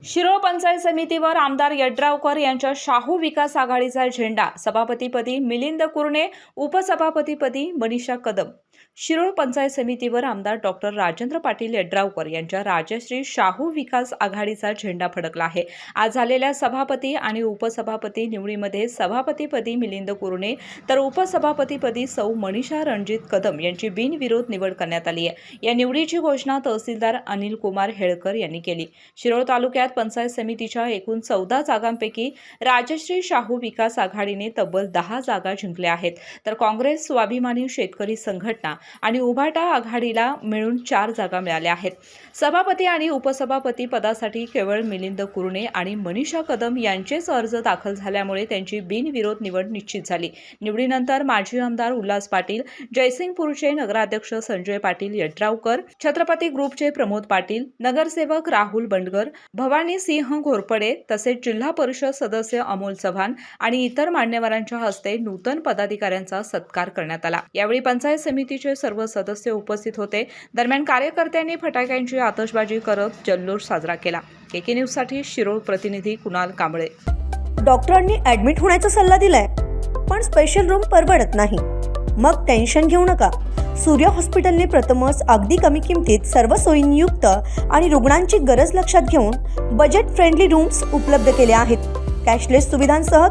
शिरोळ पंचायत समितीवर आमदार यड्रावकर यांच्या शाहू विकास आघाडीचा झेंडा। सभापतीपदी मिलिंद कुरणे, उपसभापतीपदी मनीषा कदम। शिरोळ पंचायत समितीवर आमदार डॉक्टर राजेंद्र पाटील यड्रावकर यांच्या राजश्री शाहू विकास आघाडीचा झेंडा फडकला आहे। आज झालेल्या सभापती आणि उपसभापती निवडीमध्ये सभापतीपदी मिलिंद कुरणे तर उपसभापतीपदी सौ मनीषा रणजित कदम यांची बिनविरोध निवड करण्यात आली आहे। या निवडीची घोषणा तहसीलदार अनिल कुमार हेळकर यांनी केली। शिरोळ तालुक्यात पंचायत समितीच्या एकूण 14 जागांपैकी राजश्री शाहू विकास आघाडीने तब्बल 10 जागा जिंकल्या आहेत, तर काँग्रेस, स्वाभिमानी शेतकरी संघटना आणि उभाटा आघाडीला मिळून 4 जागा मिळाल्या आहेत। सभापती आणि उपसभापती पदासाठी केवळ मिलिंद कुरणे आणि मनीषा कदम यांचेच अर्ज दाखल झाल्यामुळे त्यांची बिनविरोध निवड निश्चित झाली। निवडीनंतर माजी आमदार उल्हास पाटील, जयसिंगपूरचे नगराध्यक्ष संजय पाटील यड्रावकर, छत्रपती ग्रुपचे प्रमोद पाटील, नगरसेवक राहुल बंडगर, भवानी सिंह घोरपडे तसेच जिल्हा परिषद सदस्य अमोल चव्हाण आणि इतर मान्यवरांच्या हस्ते नूतन पदाधिकाऱ्यांचा सत्कार करण्यात आला। यावेळी पंचायत समितीचे सर्व सदस्य उपस्थित होते। दरम्यान कार्यकर्त्यांनी फटाक्यांची आतषबाजी करत जल्लोष साजरा केला। केके न्यूजसाठी शिरोळ प्रतिनिधी कुणाल कांबळे। डॉक्टरांनी ऍडमिट होण्याचा सल्ला दिलाय, पण स्पेशल रूम परवडत नाही। मग टेन्शन घेऊ नका। सूर्य हॉस्पिटलने प्रथमच अगदी कमी किमतीत सर्व सोयींयुक्त आणि रुग्णांची गरज लक्षात घेऊन बजेट फ्रेंडली रूम्स उपलब्ध केले आहेत। कॅशलेस सुविधांसह